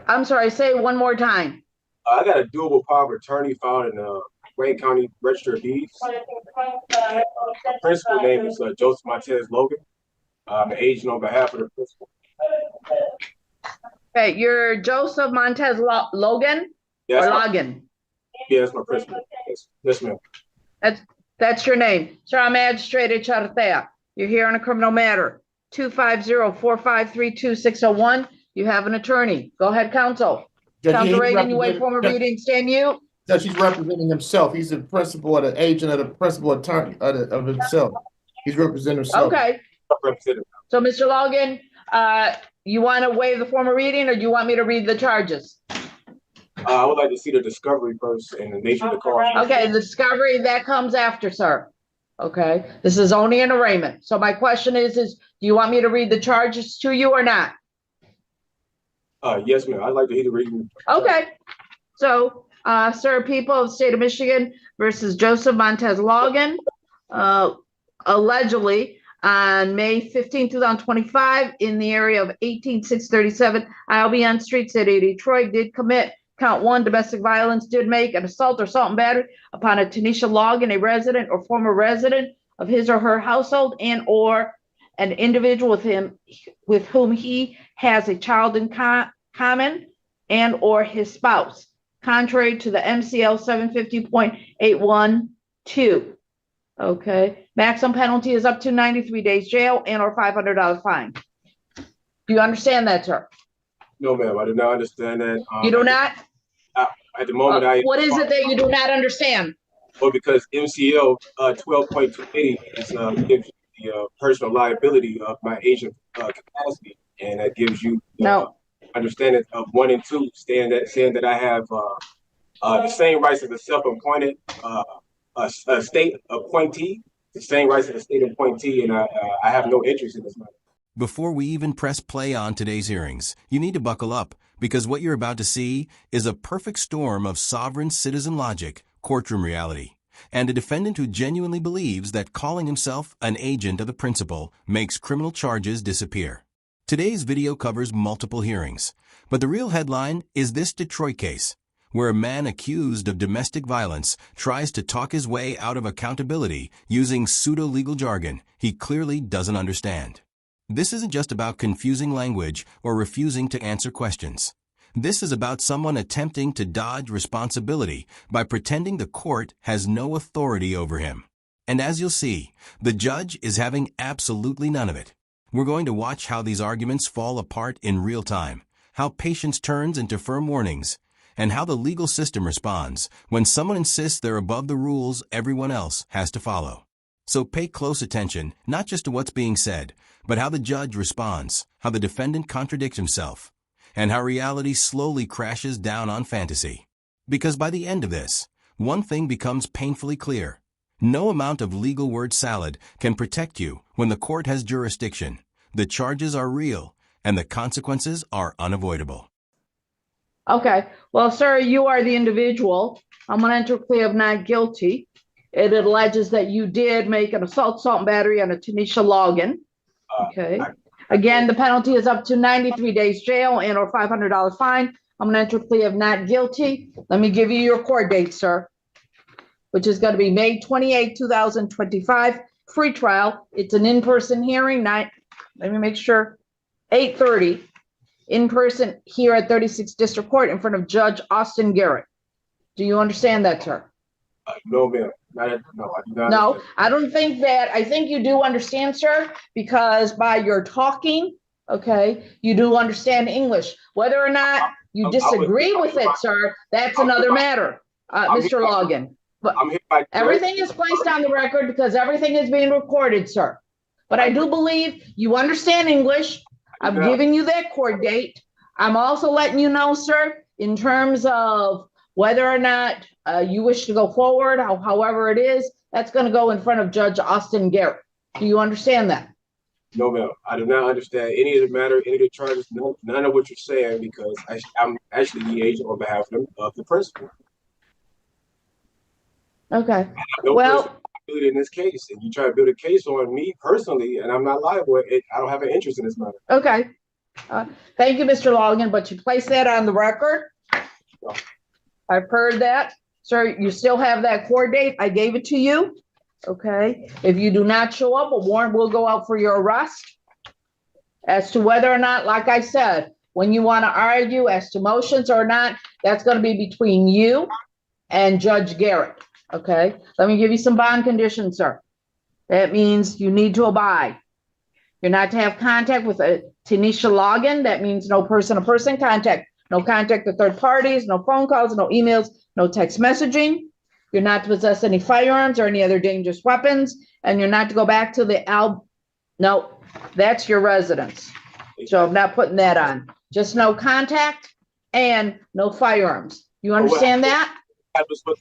I'm sorry, say it one more time. I got a doable power of attorney filed in Wayne County Register of Deeds. The principal name is Joseph Montez Logan. I'm an agent on behalf of the principal. Okay, you're Joseph Montez Logan Yeah, or Logan? Yeah, that's my principal. Yes, ma'am. That's your name. Sir, I'm Magistrate Chartea. You're here on a criminal matter. 250-453-2601. You have an attorney. Go ahead, counsel. Counsel Reagan, you wait for a reading. Stand mute. Judge, he's representing himself. He's the principal or the agent of the principal attorney of himself. He's representing himself. Okay. So, Mr. Logan, you want to waive the formal reading, or do you want me to read the charges? I would like to see the discovery first and the nature of the cause. Okay, the discovery, that comes after, sir. Okay, this is only an arraignment. So my question is do you want me to read the charges to you or not? Yes, ma'am. I'd like to hear the reading. Okay. So, sir, people of the state of Michigan versus Joseph Montez Logan, allegedly on May 15, 2025, in the area of 18637 Albion Street, City of Detroit, did commit count 1, domestic violence, did make an assault or assault and battery upon a Tanisha Logan, a resident or former resident of his or her household, and or an individual with whom he has a child in common, and or his spouse, contrary to the MCL 750.812. Okay. Maximum penalty is up to 93 days jail and or $500 fine. Do you understand that, sir? No, ma'am. I do not understand that. You do not? At the moment, what is it that you do not understand? Well, because MCL 12.280 gives you the personal liability of my agent capacity, and that gives you understanding of 1 and 2, saying that I have the same rights as a self-appointed a state appointee, the same rights as a state appointee, and I have no interest in this matter. Before we even press play on today's hearings, you need to buckle up, because what you're about to see is a perfect storm of sovereign citizen logic, courtroom reality, and a defendant who genuinely believes that calling himself an agent of the principal makes criminal charges disappear. Today's video covers multiple hearings, but the real headline is this Detroit case, where a man accused of domestic violence tries to talk his way out of accountability using pseudo-legal jargon he clearly doesn't understand. This isn't just about confusing language or refusing to answer questions. This is about someone attempting to dodge responsibility by pretending the court has no authority over him. And as you'll see, the judge is having absolutely none of it. We're going to watch how these arguments fall apart in real time, how patience turns into firm warnings, and how the legal system responds when someone insists they're above the rules everyone else has to follow. So pay close attention, not just to what's being said, but how the judge responds, how the defendant contradicts himself, and how reality slowly crashes down on fantasy. Because by the end of this, one thing becomes painfully clear. No amount of legal word salad can protect you when the court has jurisdiction. The charges are real, and the consequences are unavoidable. Okay. Well, sir, you are the individual. I'm going to enter a plea of not guilty. It alleges that you did make an assault and battery on a Tanisha Logan. Okay. Again, the penalty is up to 93 days jail and or $500 fine. I'm going to enter a plea of not guilty. Let me give you your court date, sir, which is going to be May 28, 2025, free trial. It's an in-person hearing. Let me make sure. 8:30 in person here at 36th District Court in front of Judge Austin Garrett. Do you understand that, sir? No, ma'am. No, I do not. No, I don't think that. I think you do understand, sir, because by your talking, okay, you do understand English. Whether or not you disagree with it, sir, that's another matter, Mr. Logan. But everything is placed on the record because everything is being recorded, sir. But I do believe you understand English. I'm giving you that court date. I'm also letting you know, sir, in terms of whether or not you wish to go forward, however it is, that's going to go in front of Judge Austin Garrett. Do you understand that? No, ma'am. I do not understand any of the matter, any of the charges, none of what you're saying, because I'm actually the agent on behalf of the principal. Okay. No well, in this case, and you try to build a case on me personally, and I'm not liable. I don't have an interest in this matter. Okay. Thank you, Mr. Logan, but you place that on the record. I've heard that. Sir, you still have that court date. I gave it to you. Okay. If you do not show up, a warrant will go out for your arrest. As to whether or not, like I said, when you want to argue as to motions or not, that's going to be between you and Judge Garrett. Okay. Let me give you some bond conditions, sir. That means you need to abide. You're not to have contact with a Tanisha Logan. That means no person-to-person contact, no contact with third parties, no phone calls, no emails, no text messaging. You're not to possess any firearms or any other dangerous weapons, and you're not to go back to the no, that's your residence. So I'm not putting that on. Just no contact and no firearms. You understand that? That was with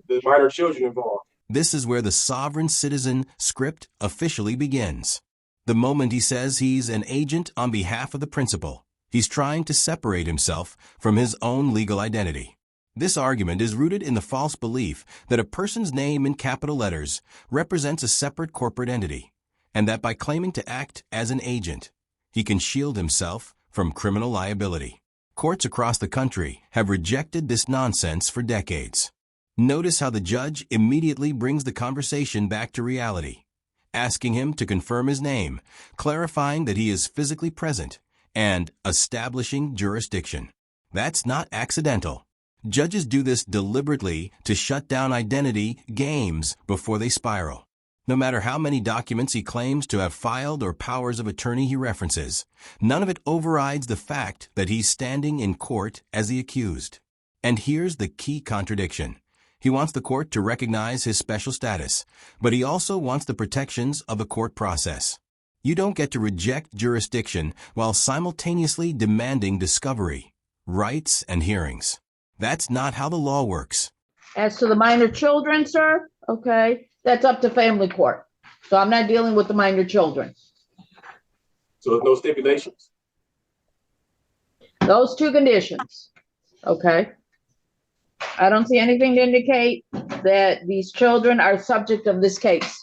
the minor children involved. This is where the sovereign citizen script officially begins. The moment he says he's an agent on behalf of the principal, he's trying to separate himself from his own legal identity. This argument is rooted in the false belief that a person's name in capital letters represents a separate corporate entity, and that by claiming to act as an agent, he can shield himself from criminal liability. Courts across the country have rejected this nonsense for decades. Notice how the judge immediately brings the conversation back to reality, asking him to confirm his name, clarifying that he is physically present, and establishing jurisdiction. That's not accidental. Judges do this deliberately to shut down identity games before they spiral. No matter how many documents he claims to have filed or powers of attorney he references, none of it overrides the fact that he's standing in court as the accused. And here's the key contradiction. He wants the court to recognize his special status, but he also wants the protections of the court process. You don't get to reject jurisdiction while simultaneously demanding discovery, rights, and hearings. That's not how the law works. As to the minor children, sir, okay, that's up to family court. So I'm not dealing with the minor children. So there's no stipulations? Those two conditions, okay? I don't see anything to indicate that these children are subject of this case.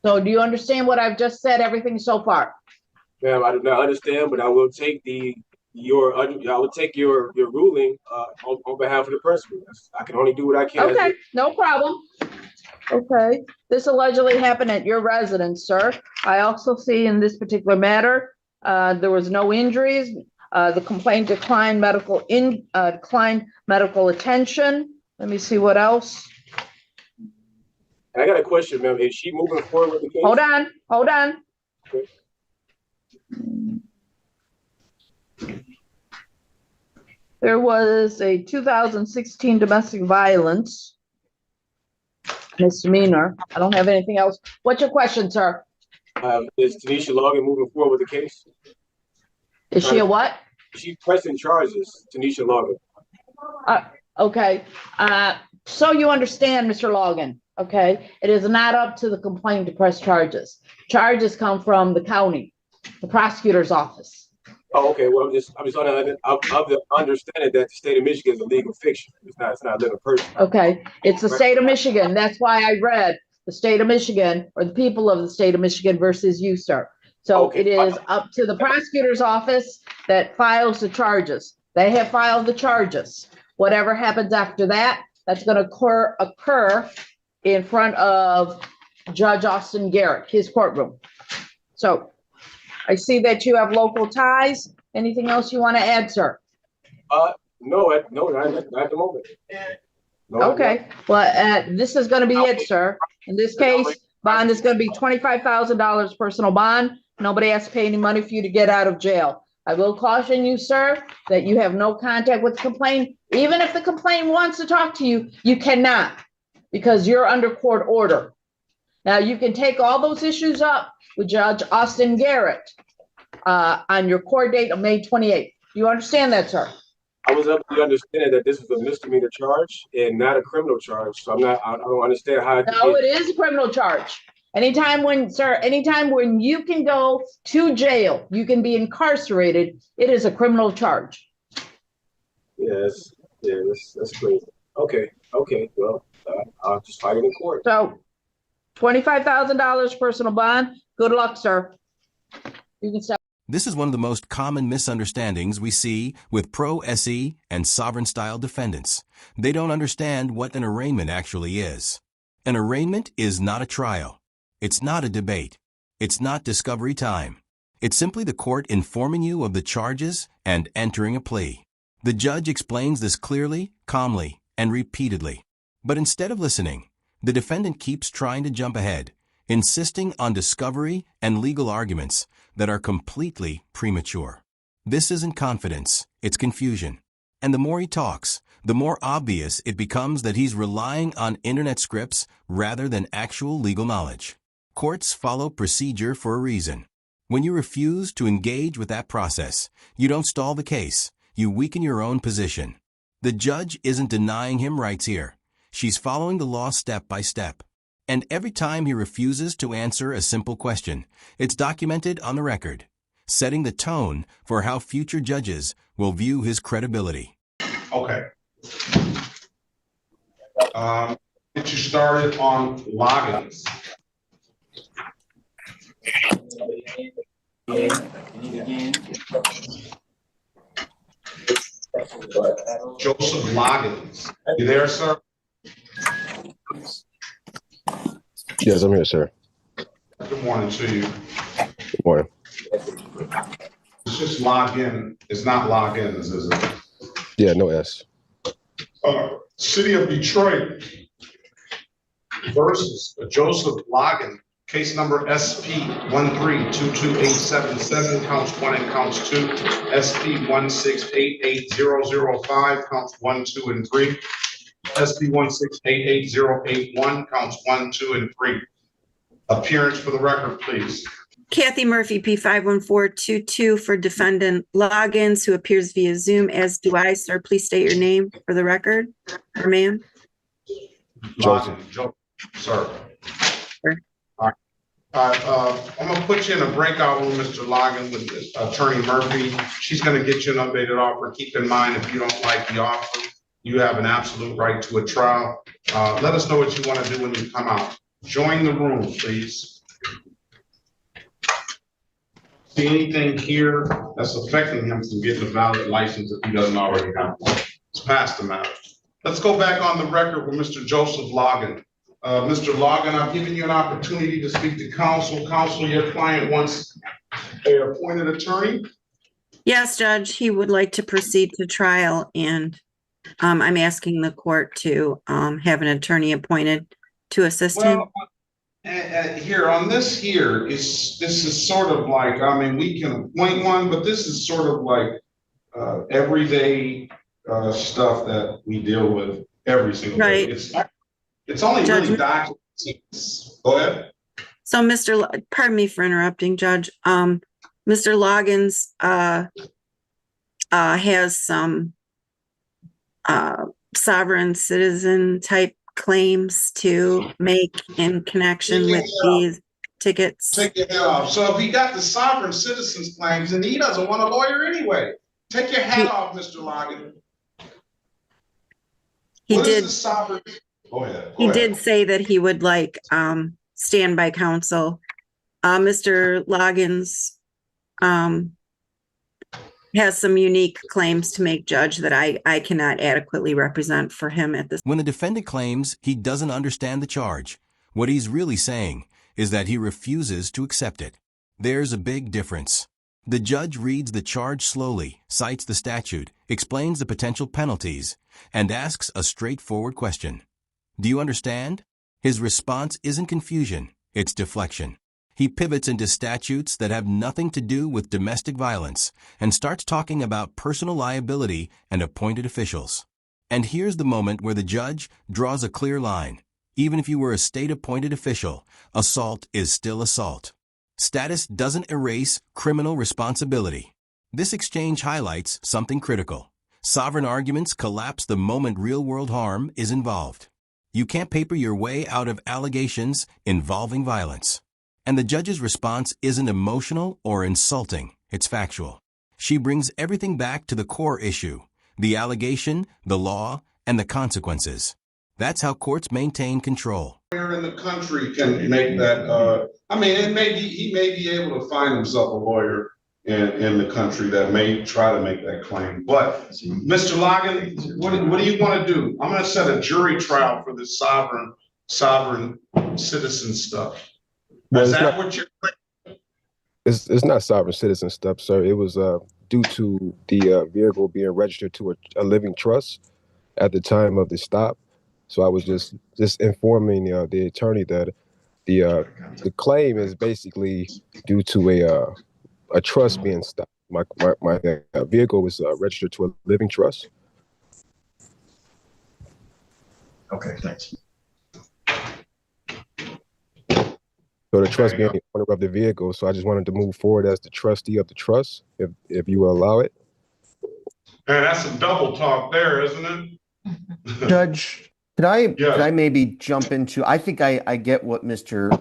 So do you understand what I've just said, everything so far? Ma'am, I do not understand, but I will take your ruling on behalf of the principal. I can only do what I can. Okay, no problem. Okay, this allegedly happened at your residence, sir. I also see in this particular matter, there was no injuries. The complaint declined medical attention. Let me see what else. And I got a question, ma'am. Is she moving forward with the case? Hold on. Okay. There was a 2016 domestic violence misdemeanor. I don't have anything else. What's your question, sir? Is Tanisha Logan moving forward with the case? Is she a what? She's pressing charges, Tanisha Logan. Okay. So you understand, Mr. Logan, okay? It is not up to the complainant to press charges. Charges come from the county, the prosecutor's office. Oh, okay. Well, I'm just of the understanding that the state of Michigan is a legal fiction. It's not a living person. Okay. It's the state of Michigan. That's why I read the state of Michigan, or the people of the state of Michigan versus you, sir. So okay. It is up to the prosecutor's office that files the charges. They have filed the charges. Whatever happens after that, that's going to occur in front of Judge Austin Garrett, his courtroom. So I see that you have local ties. Anything else you want to add, sir? No, not at the moment. No, okay. Well, this is going to be it, sir. In this case, bond is going to be $25,000 personal bond. Nobody has to pay any money for you to get out of jail. I will caution you, sir, that you have no contact with the complainant. Even if the complainant wants to talk to you, you cannot, because you're under court order. Now, you can take all those issues up with Judge Austin Garrett on your court date of May 28th. Do you understand that, sir? I was up to understand that this was a misdemeanor charge and not a criminal charge. So I don't understand how. No, it is a criminal charge. Anytime when you can go to jail, you can be incarcerated, it is a criminal charge. Yes, yeah, that's crazy. Okay, well, I'll just fight it in court. So $25,000 personal bond. Good luck, sir. You can step. This is one of the most common misunderstandings we see with pro-SE and sovereign-style defendants. They don't understand what an arraignment actually is. An arraignment is not a trial. It's not a debate. It's not discovery time. It's simply the court informing you of the charges and entering a plea. The judge explains this clearly, calmly, and repeatedly. But instead of listening, the defendant keeps trying to jump ahead, insisting on discovery and legal arguments that are completely premature. This isn't confidence, it's confusion. And the more he talks, the more obvious it becomes that he's relying on internet scripts rather than actual legal knowledge. Courts follow procedure for a reason. When you refuse to engage with that process, you don't stall the case, you weaken your own position. The judge isn't denying him rights here. She's following the law step by step. And every time he refuses to answer a simple question, it's documented on the record, setting the tone for how future judges will view his credibility. Okay. Get you started on logins. Joseph Loggins. You there, sir? Yes, I'm here, sir. Good morning to you. Good morning. It's just log in. It's not logins, is it? Yeah, no S. City of Detroit versus Joseph Loggins. Case number SP 1322877, counts 1 and counts 2. SP 1688005, counts 1, 2, and 3. SP 1688081, counts 1, 2, and 3. Appearance for the record, please. Kathy Murphy, P51422 for defendant Loggins, who appears via Zoom, as do I, sir. Please state your name for the record, or ma'am. Joseph. Sir. Sure. All right. I'm going to put you in a breakout room, Mr. Loggins, with Attorney Murphy. She's going to get you an updated offer. Keep in mind, if you don't like the offer, you have an absolute right to a trial. Let us know what you want to do when you come out. Join the room, please. See anything here that's affecting him from getting a valid license if he doesn't already have one? It's past the matter. Let's go back on the record with Mr. Joseph Loggins. Mr. Loggins, I've given you an opportunity to speak to counsel. Counsel, your client wants an appointed attorney? Yes, Judge, he would like to proceed to trial, and I'm asking the court to have an attorney appointed to assist him. Here on this here this is sort of like, I mean, we can appoint one, but this is sort of like everyday stuff that we deal with every single day. It's only really documents. Go ahead. So, pardon me for interrupting, Judge. Mr. Loggins has some sovereign citizen type claims to make in connection with these tickets. Take your hat off. So if he got the sovereign citizens claims, then he doesn't want a lawyer anyway. Take your hat off, Mr. Loggins. He did. Go ahead. He did say that he would like standby counsel. Mr. Loggins has some unique claims to make, Judge, that I cannot adequately represent for him at this. When a defendant claims he doesn't understand the charge, what he's really saying is that he refuses to accept it. There's a big difference. The judge reads the charge slowly, cites the statute, explains the potential penalties, and asks a straightforward question. Do you understand? His response isn't confusion, it's deflection. He pivots into statutes that have nothing to do with domestic violence and starts talking about personal liability and appointed officials. And here's the moment where the judge draws a clear line. Even if you were a state-appointed official, assault is still assault. Status doesn't erase criminal responsibility. This exchange highlights something critical. Sovereign arguments collapse the moment real-world harm is involved. You can't paper your way out of allegations involving violence. And the judge's response isn't emotional or insulting, it's factual. She brings everything back to the core issue, the allegation, the law, and the consequences. That's how courts maintain control. Where in the country can make that, he may be able to find himself a lawyer in the country that may try to make that claim. But Mr. Logan, what do you want to do? I'm going to set a jury trial for this sovereign citizen stuff. Is that what you're? It's not sovereign citizen stuff, sir. It was due to the vehicle being registered to a living trust at the time of the stop. So I was just informing the attorney that the claim is basically due to a trust being stopped. My vehicle was registered to a living trust. Okay, thanks. So the trust being the owner of the vehicle. So I just wanted to move forward as the trustee of the trust, if you will allow it. Man, that's some double talk there, isn't it? Judge, could I maybe jump into, I think I get what Mr.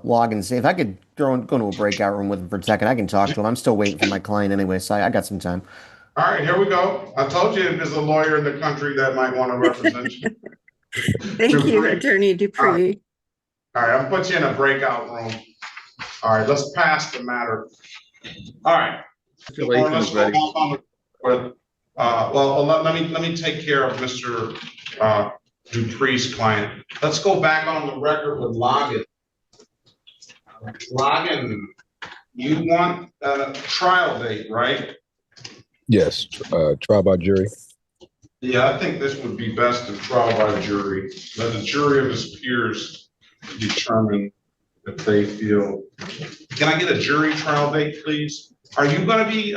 Logan said. If I could go into a breakout room with him for a second, I can talk to him. I'm still waiting for my client anyway, so I got some time. All right, here we go. I told you there's a lawyer in the country that might want to represent you. Thank you, Attorney Dupree. All right, I'll put you in a breakout room. All right, let's pass the matter. All right. Let's go on let me take care of Mr. Dupree's client. Let's go back on the record with Logan. Logan, you want a trial date, right? Yes, trial by jury. Yeah, I think this would be best to trial by jury. Let the jury of his peers determine if they feel. Can I get a jury trial date, please? Are you going to be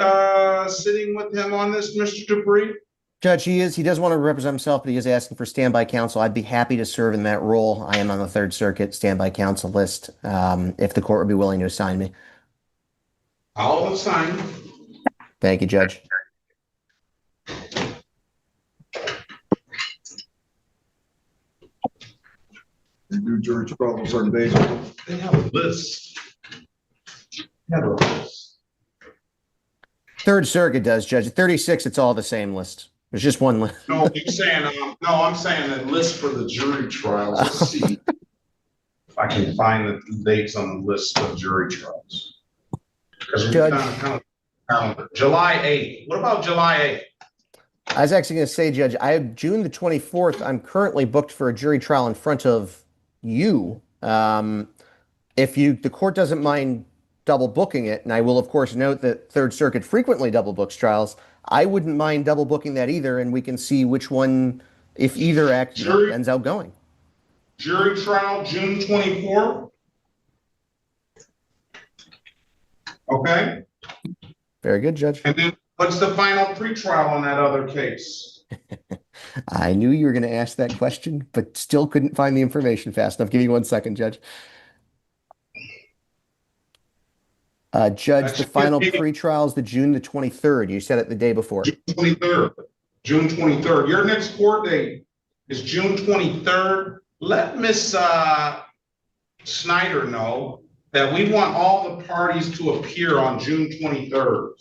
sitting with him on this, Mr. Dupree? Judge, he is. He does want to represent himself, but he is asking for standby counsel. I'd be happy to serve in that role. I am on the Third Circuit standby counsel list, if the court would be willing to assign me. I'll assign. Thank you, Judge. They do jury trial on certain days. They have a list. Third Circuit does, Judge. 36, it's all the same list. There's just one list. No, you're saying, I'm saying the list for the jury trials. Let's see if I can find the dates on the list of jury trials. Because we kind of July 8th. What about July 8th? I was actually going to say, Judge, I have June the 24th. I'm currently booked for a jury trial in front of you. If the court doesn't mind double booking it, and I will of course note that Third Circuit frequently double books trials, I wouldn't mind double booking that either, and we can see which one, if either ends out going. Jury trial June 24th. Okay. Very good, Judge. And then what's the final pretrial on that other case? I knew you were going to ask that question, but still couldn't find the information fast enough. Give me 1 second, Judge. Judge, the final pretrial is the June the 23rd. You said it the day before. June 23rd. June 23rd. Your next court date is June 23rd. Let Miss Snyder know that we want all the parties to appear on June 23rd.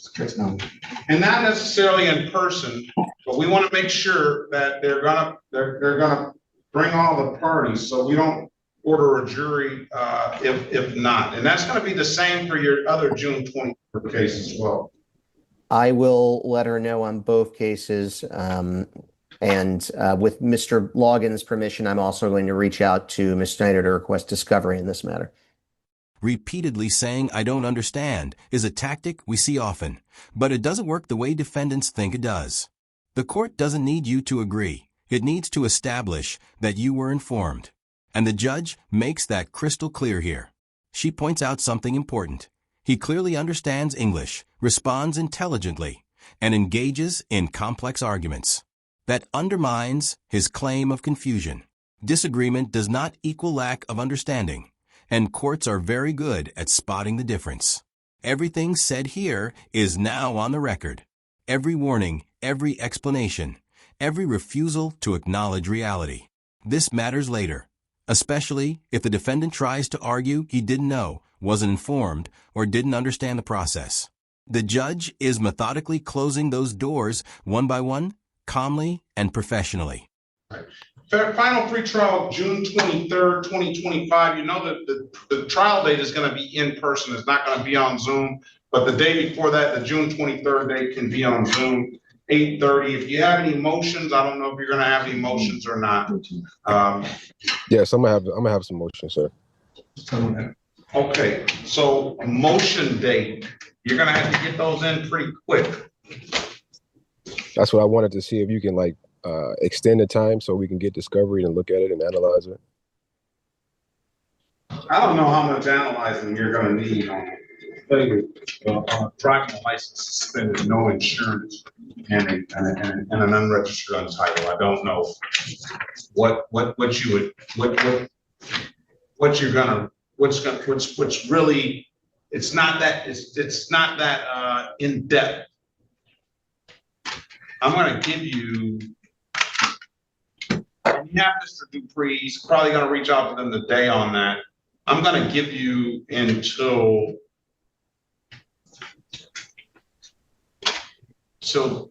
And not necessarily in person, but we want to make sure that they're gonna bring all the parties, so we don't order a jury if not. And that's going to be the same for your other June 23rd case as well. I will let her know on both cases. And with Mr. Logan's permission, I'm also going to reach out to Ms. Snyder to request discovery in this matter. Repeatedly saying "I don't understand" is a tactic we see often, but it doesn't work the way defendants think it does. The court doesn't need you to agree. It needs to establish that you were informed. And the judge makes that crystal clear here. She points out something important. He clearly understands English, responds intelligently, and engages in complex arguments. That undermines his claim of confusion. Disagreement does not equal lack of understanding, and courts are very good at spotting the difference. Everything said here is now on the record. Every warning, every explanation, every refusal to acknowledge reality. This matters later, especially if the defendant tries to argue he didn't know, wasn't informed, or didn't understand the process. The judge is methodically closing those doors one by one, calmly and professionally. Final pretrial, June 23rd, 2025. You know that the trial date is going to be in person. It's not going to be on Zoom. But the day before that, the June 23rd date can be on Zoom, 8:30. If you have any motions, I don't know if you're going to have any motions or not. Yes, I'm gonna have some motion, sir. Okay, so a motion date, you're going to have to get those in pretty quick. That's what I wanted to see if you can like extend the time so we can get discovery and look at it and analyze it. I don't know how much analyzing you're going to need on driving license suspended, no insurance, and an unregistered untitled. I don't know what's really, it's not that in depth. I'm going to give you. You have Mr. Dupree. He's probably going to reach out to them today on that. I'm going to give you until June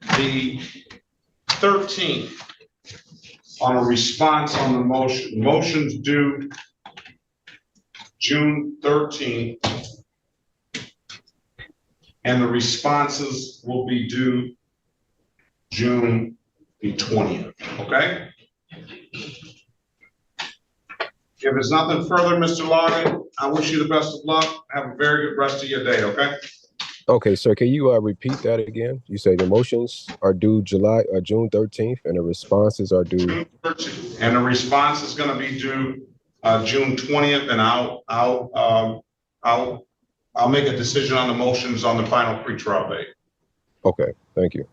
the 13th on a response on the motion. Motions due June 13th, and the responses will be due June the 20th. Okay? If there's nothing further, Mr. Logan, I wish you the best of luck. Have a very good rest of your day, okay? Okay, sir, can you repeat that again? You say the motions are due June 13th and the responses are due June 13th. And the response is going to be due June 20th, and I'll make a decision on the motions on the final pretrial date. Okay, thank you.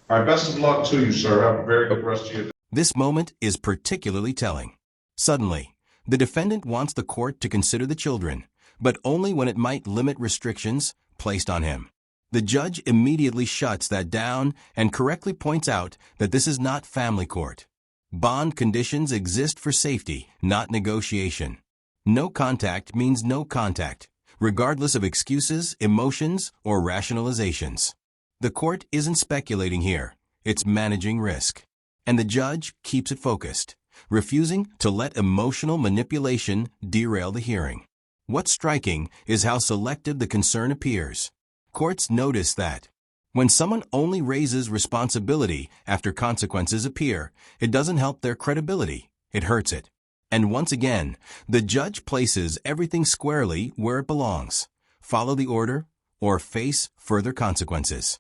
All right, best of luck to you, sir. Have a very good rest of your day. This moment is particularly telling. Suddenly, the defendant wants the court to consider the children, but only when it might limit restrictions placed on him. The judge immediately shuts that down and correctly points out that this is not family court. Bond conditions exist for safety, not negotiation. No contact means no contact, regardless of excuses, emotions, or rationalizations. The court isn't speculating here. It's managing risk. And the judge keeps it focused, refusing to let emotional manipulation derail the hearing. What's striking is how selective the concern appears. Courts notice that when someone only raises responsibility after consequences appear, it doesn't help their credibility. It hurts it. And once again, the judge places everything squarely where it belongs. Follow the order or face further consequences.